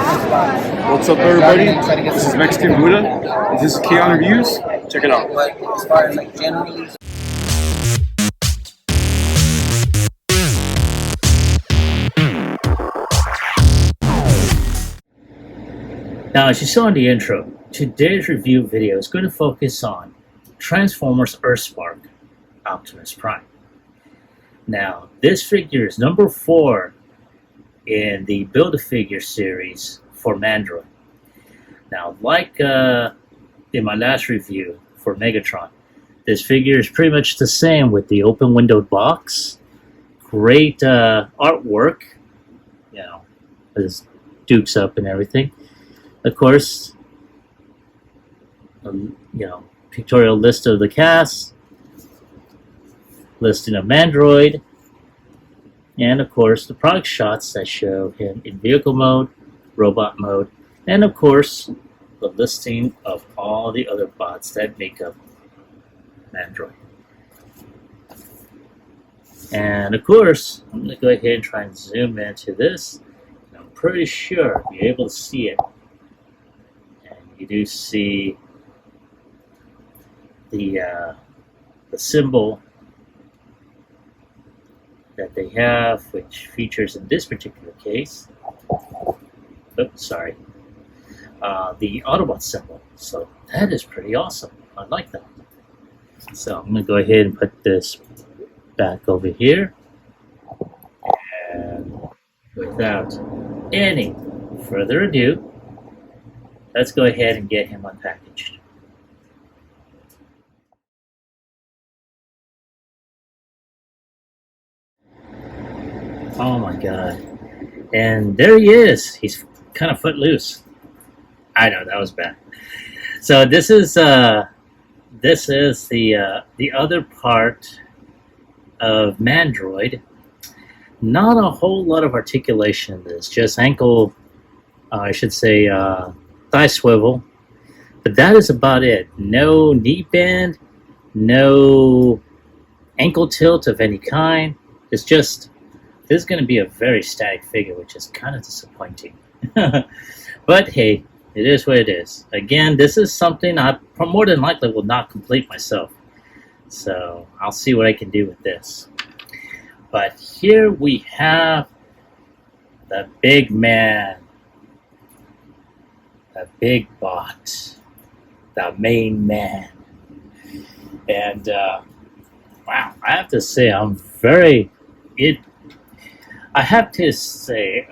What's up, everybody? This is Mexican Buddha. This is Kaon Reviews. Check it out. But as far as like generally. Now, as you saw in the intro, today's review video is going to focus on Transformers Earthspark Optimus Prime. Now, this figure is number 4 in the Build-A-Figure series for Mandroid. Now, like in my last review for Megatron, this figure is pretty much the same with the open-windowed box. Great artwork, you know, his dukes up and everything. Of course, you know, pictorial list of the cast, listing of Mandroid, and of course the product shots that show him in vehicle mode, robot mode, and of course the listing of all the other bots that make up Mandroid. And of course, I'm going to go ahead and try and zoom into this. And I'm pretty sure you're able to see it. You do see the symbol that they have, which features in this particular case. Oops, sorry. The Autobot symbol. So that is pretty awesome. I like that. So I'm going to go ahead and put this back over here. And without any further ado, let's go ahead and get him unpackaged. Oh my god. And there he is. He's kind of footloose. I know, that was bad. So this is the other part of Mandroid. Not a whole lot of articulation in this, just ankle, I should say, thigh swivel, but that is about it. No knee bend, no ankle tilt of any kind. It's just, this is going to be a very static figure, which is kind of disappointing. But hey, it is what it is. Again, this is something I more than likely will not complete myself. So I'll see what I can do with this. But here we have the big man. The big bot, the main man. And wow, I have to say, I have to say,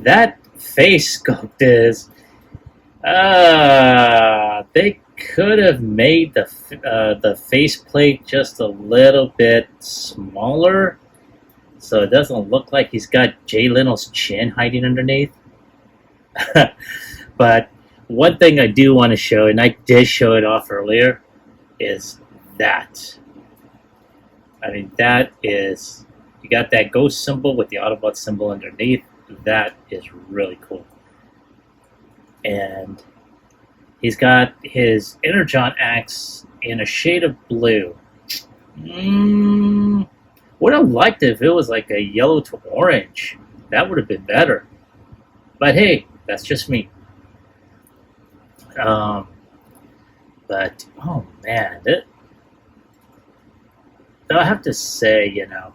that face sculpt is, they could have made the faceplate just a little bit smaller, so it doesn't look like he's got Jay Leno's chin hiding underneath. But one thing I do want to show, and I did show it off earlier, is that. I mean, that is, you got that ghost symbol with the Autobot symbol underneath. That is really cool. And he's got his Energon axe in a shade of blue. Would have liked it if it was like a yellow to orange. That would have been better. But hey, that's just me. But oh man, I have to say, you know,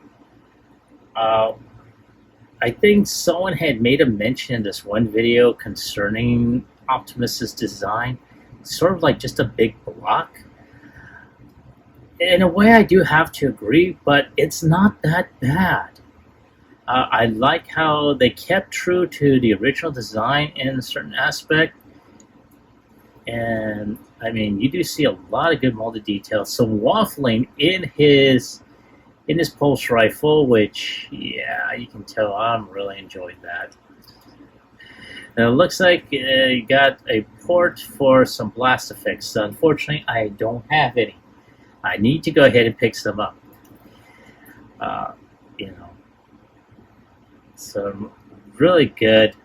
I think someone had made a mention in this one video concerning Optimus's design, sort of like just a big block. In a way, I do have to agree, but it's not that bad. I like how they kept true to the original design in a certain aspect. And, I mean, you do see a lot of good molded details. Some waffling in his pulse rifle, which, yeah, you can tell I'm really enjoying that. And it looks like you got a port for some blast effects. Unfortunately, I don't have any. I need to go ahead and pick some up. You know, some really good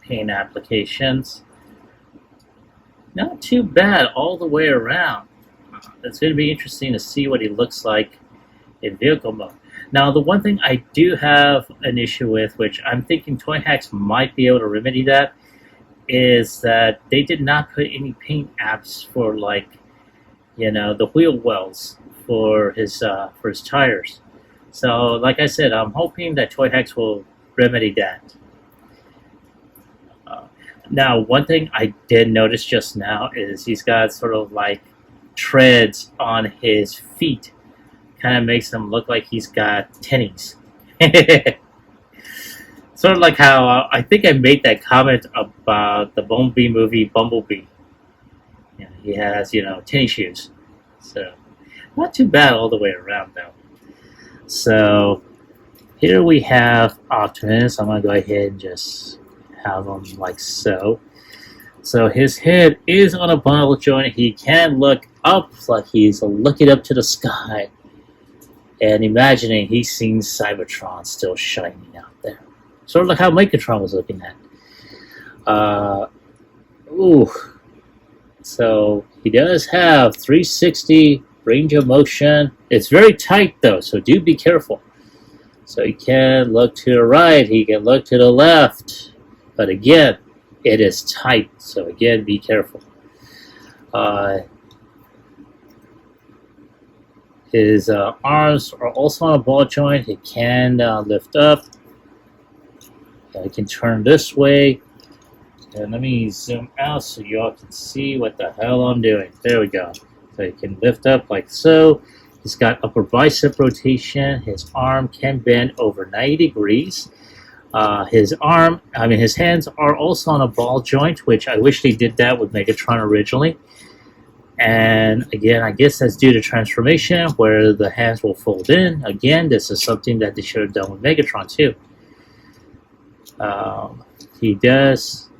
paint applications. Not too bad all the way around. It's going to be interesting to see what he looks like in vehicle mode. Now, the one thing I do have an issue with, which I'm thinking Toy Hacks might be able to remedy that, is that they did not put any paint apps for, like, you know, the wheel wells for his tires. So, like I said, I'm hoping that Toy Hacks will remedy that. Now, one thing I did notice just now is he's got sort of like treads on his feet. Kind of makes him look like he's got tennies. Sort of like how I think I made that comment about the Bumblebee movie, Bumblebee. Yeah, he has, you know, tennis shoes. So, not too bad all the way around, though. So, here we have Optimus. I'm going to go ahead and just have him like so. So, his head is on a ball joint. He can look up like he's looking up to the sky. And imagining he's seen Cybertron still shining out there. Sort of like how Megatron was looking at. So he does have 360 range of motion. It's very tight though, so do be careful. So he can look to the right, he can look to the left. But again, it is tight, so again, be careful. His arms are also on a ball joint. He can lift up. I can turn this way. And let me zoom out so y'all can see what the hell I'm doing. There we go. So he can lift up like so. He's got upper bicep rotation. His arm can bend over 90 degrees. His hands are also on a ball joint, which I wish they did that with Megatron originally. And again, I guess that's due to transformation, where the hands will fold in. Again, this is something that they should have done with Megatron too. He does,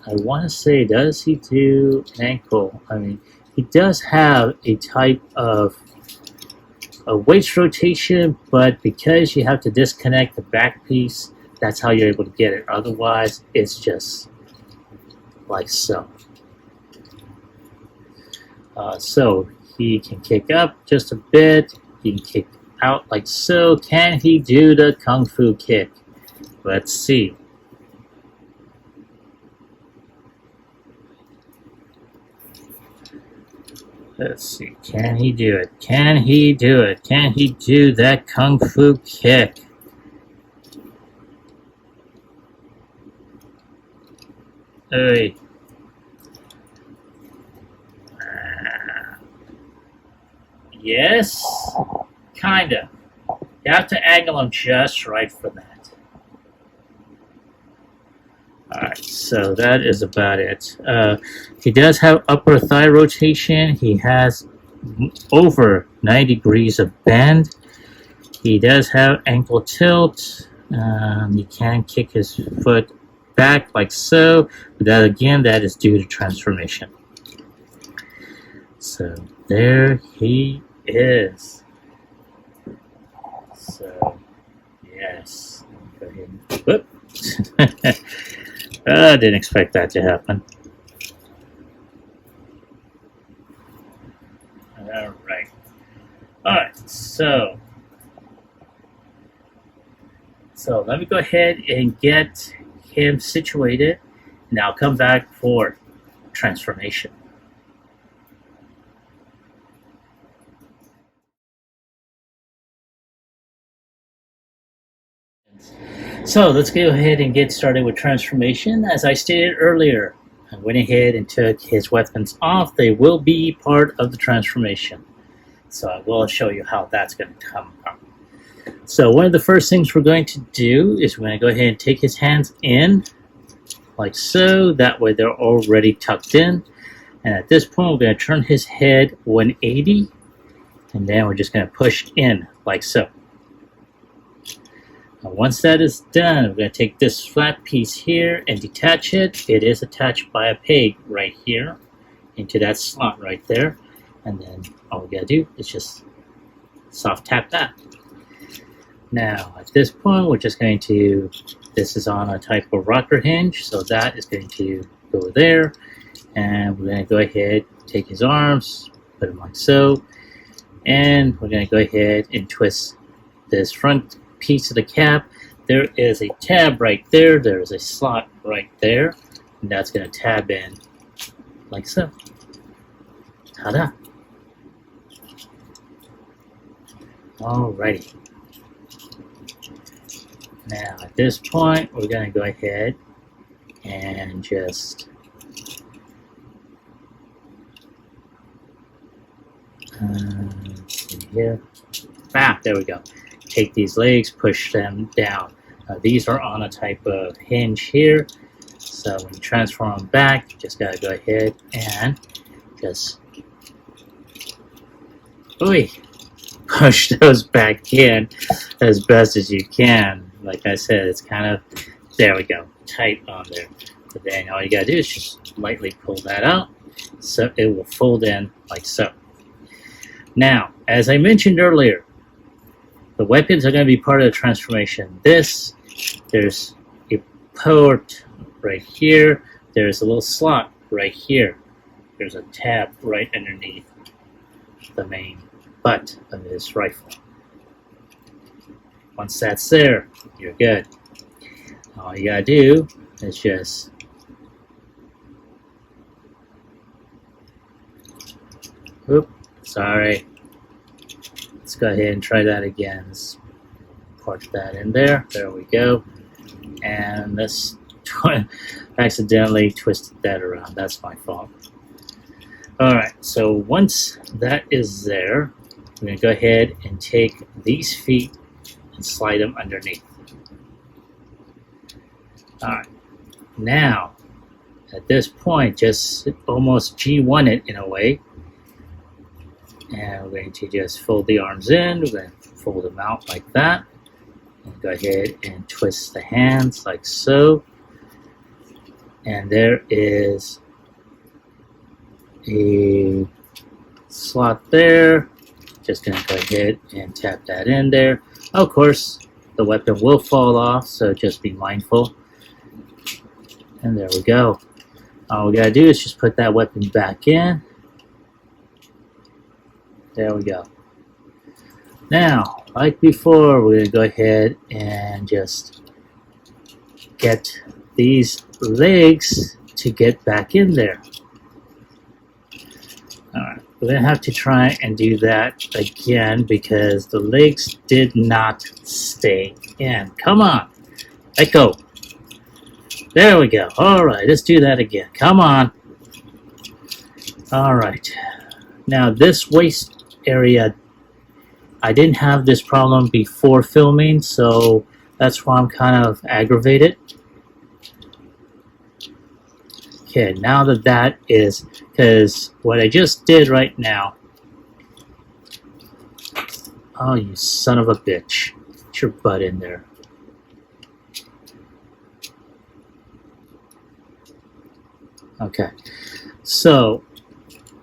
I want to say, does he do ankle? I mean, he does have a type of a waist rotation, but because you have to disconnect the back piece, that's how you're able to get it. Otherwise, it's just like so. So he can kick up just a bit. He can kick out like so. Can he do the Kung Fu kick? Let's see. Let's see. Can he do it? Can he do it? Can he do that Kung Fu kick? Hey. Yes, kinda. You have to angle him just right for that. Alright, so that is about it. He does have upper thigh rotation. He has over 90 degrees of bend. He does have ankle tilt. He can kick his foot back like so. But that, again, that is due to transformation. So there he is. So, yes. Go ahead and, whoop. I didn't expect that to happen. Alright. Alright, so let me go ahead and get him situated, and I'll come back for transformation. So let's go ahead and get started with transformation. As I stated earlier, I went ahead and took his weapons off. They will be part of the transformation. So I will show you how that's going to come out. So one of the first things we're going to do is we're going to go ahead and take his hands in, like so. That way they're already tucked in. And at this point, we're going to turn his head 180. And then we're just going to push in, like so. Now, once that is done, we're going to take this flat piece here and detach it. It is attached by a peg right here into that slot right there. And then all we got to do is just soft tap that. Now, at this point, we're just going to, this is on a type of rocker hinge, so that is going to go there. And we're going to go ahead, take his arms, put them like so. And we're going to go ahead and twist this front piece of the cap, there is a tab right there. There is a slot right there. And that's going to tab in like so. Ta-da! Alrighty. Now at this point, we're going to go ahead and just let's see here. There we go. Take these legs, push them down. These are on a type of hinge here, so when you transfer them back, you just gotta go ahead and just push those back in as best as you can. Like I said, it's kind of, there we go, tight on there. But then all you gotta do is just lightly pull that out, so it will fold in like so. Now, as I mentioned earlier, the weapons are going to be part of the transformation. There's a port right here. There's a little slot right here. There's a tab right underneath the main butt of this rifle. Once that's there, you're good. All you gotta do is just sorry. Let's go ahead and try that again. Let's put that in there. There we go. And this accidentally twisted that around. That's my fault. Alright, so once that is there, I'm going to go ahead and take these feet and slide them underneath. Alright, now at this point, just almost G1 it in a way. And we're going to just fold the arms in. We're going to fold them out like that. And go ahead and twist the hands like so. And there is a slot there. Just going to go ahead and tap that in there. Of course, the weapon will fall off, so just be mindful. And there we go. All we got to do is just put that weapon back in. There we go. Now, like before, we're going to go ahead and just get these legs to get back in there. Alright, we're going to have to try and do that again because the legs did not stay in. Come on, let go. There we go. Alright, let's do that again. Come on. Alright, now this waist area, I didn't have this problem before filming, so that's why I'm kind of aggravated. Okay, now that is, because what I just did right now, oh you son of a bitch, get your butt in there. Okay, so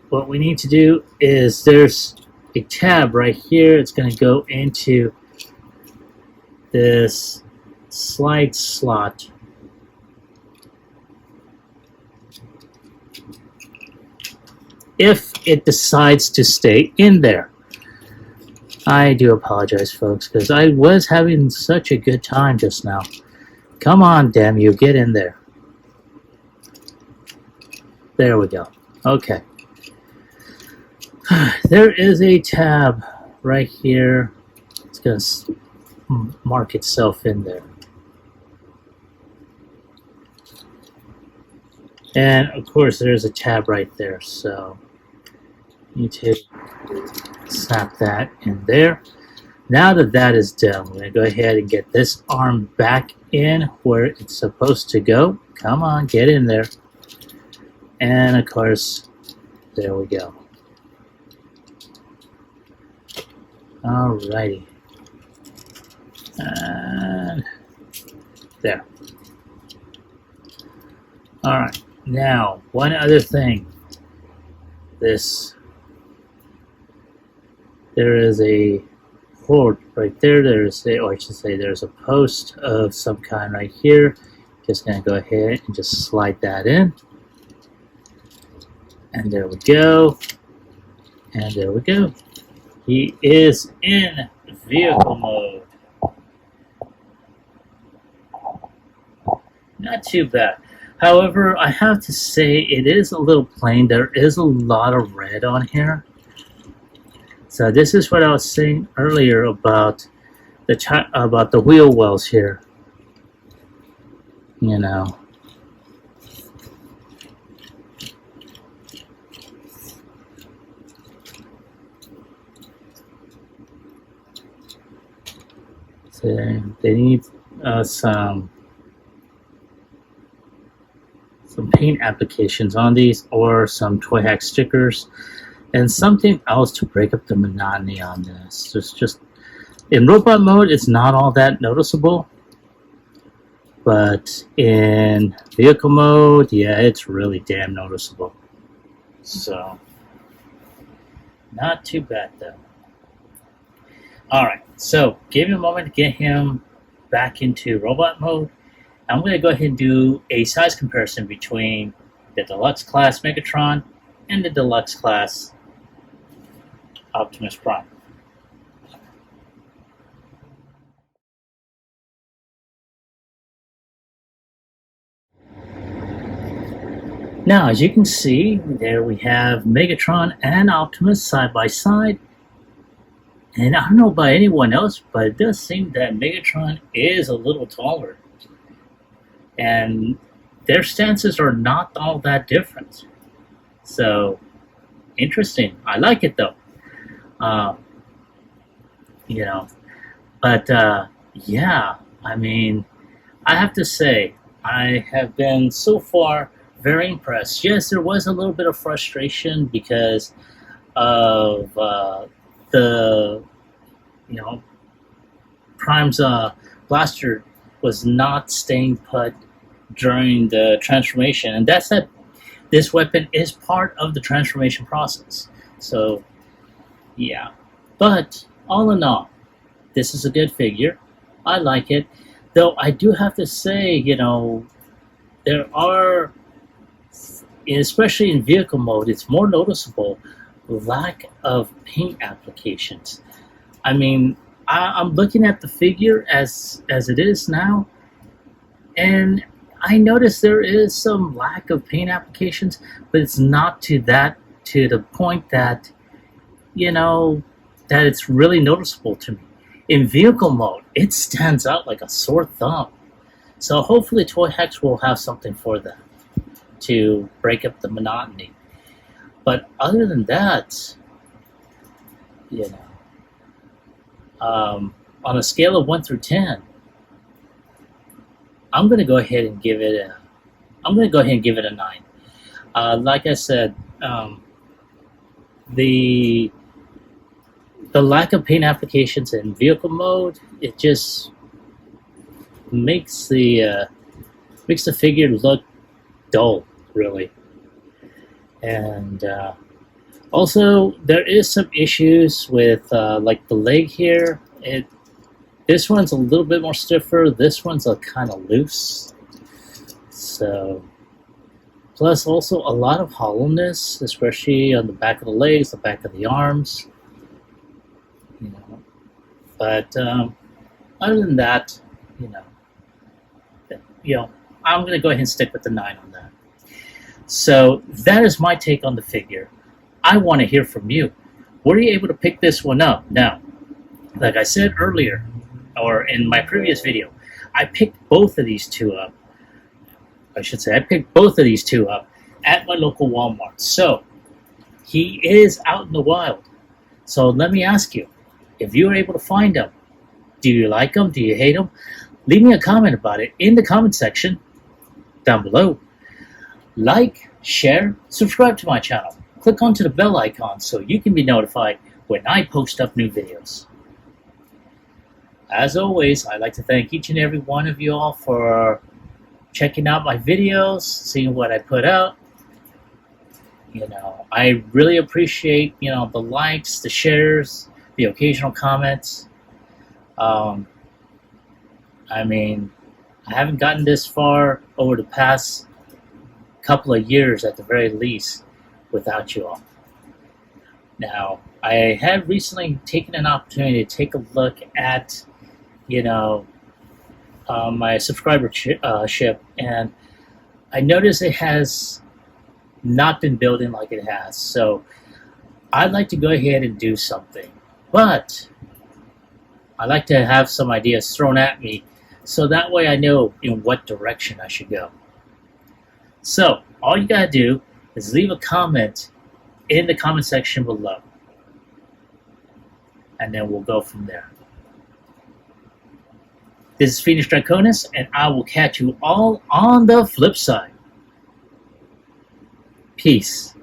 what we need to do is there's a tab right here. It's going to go into this slide slot. If it decides to stay in there. I do apologize, folks, because I was having such a good time just now. Come on, damn you, get in there. There we go. Okay. There is a tab right here. It's going to mark itself in there. And of course there's a tab right there, so you need to snap that in there. Now that that is done, we're going to go ahead and get this arm back in where it's supposed to go. Come on, get in there. And of course, there we go. Alrighty. And there. Alright, now one other thing. There is a port right there. Or I should say there's a post of some kind right here. Just gonna go ahead and just slide that in. And there we go. And there we go. He is in vehicle mode. Not too bad. However, I have to say it is a little plain. There is a lot of red on here. So this is what I was saying earlier about the wheel wells here. You know. So they need some paint applications on these, or some toy hack stickers, and something else to break up the monotony on this. It's just in robot mode, it's not all that noticeable, but in vehicle mode, yeah, it's really damn noticeable. So not too bad though. Alright, so give him a moment to get him back into robot mode. I'm going to go ahead and do a size comparison between the Deluxe Class Megatron and the Deluxe Class Optimus Prime. Now, as you can see, there we have Megatron and Optimus side by side. And I don't know about anyone else, but it does seem that Megatron is a little taller. And their stances are not all that different. So, interesting. I like it though. You know, but yeah, I mean, I have to say, I have been so far very impressed. Yes, there was a little bit of frustration because of the, you know, Prime's blaster was not staying put during the transformation, and that's that this weapon is part of the transformation process. So yeah, but all in all, this is a good figure. I like it, though I do have to say, you know, there are, especially in vehicle mode, it's more noticeable lack of paint applications. I mean, I'm looking at the figure as it is now, and I notice there is some lack of paint applications, but it's not to the point that, you know, that it's really noticeable to me. In vehicle mode, it stands out like a sore thumb. So hopefully Toy Hacks will have something for that to break up the monotony. But other than that, you know, on a scale of 1 through 10, I'm going to go ahead and give it a 9. Like I said, the lack of paint applications in vehicle mode, it just makes the figure look dull, really. And also, there is some issues with like the leg here. This one's a little bit more stiffer. This one's kind of loose. So, plus also a lot of hollowness, especially on the back of the legs, the back of the arms. You know, but other than that, you know, I'm going to go ahead and stick with the 9 on that. So that is my take on the figure. I want to hear from you. Were you able to pick this one up? Now, like I said earlier, or in my previous video, I picked both of these two up. I should say I picked both of these two up at my local Walmart. So he is out in the wild. So let me ask you, if you were able to find him, do you like him? Do you hate him? Leave me a comment about it in the comment section down below. Like, share, subscribe to my channel. Click onto the bell icon so you can be notified when I post up new videos. As always, I'd like to thank each and every one of you all for checking out my videos, seeing what I put out. You know, I really appreciate, you know, the likes, the shares, the occasional comments. I mean, I haven't gotten this far over the past couple of years at the very least without you all. Now, I have recently taken an opportunity to take a look at, my subscribership, and I noticed it has not been building like it has. So I'd like to go ahead and do something, but I like to have some ideas thrown at me so that way I know in what direction I should go. So all you gotta do is leave a comment in the comment section below, and then we'll go from there. This is Phoenix Draconis, and I will catch you all on the flip side. Peace.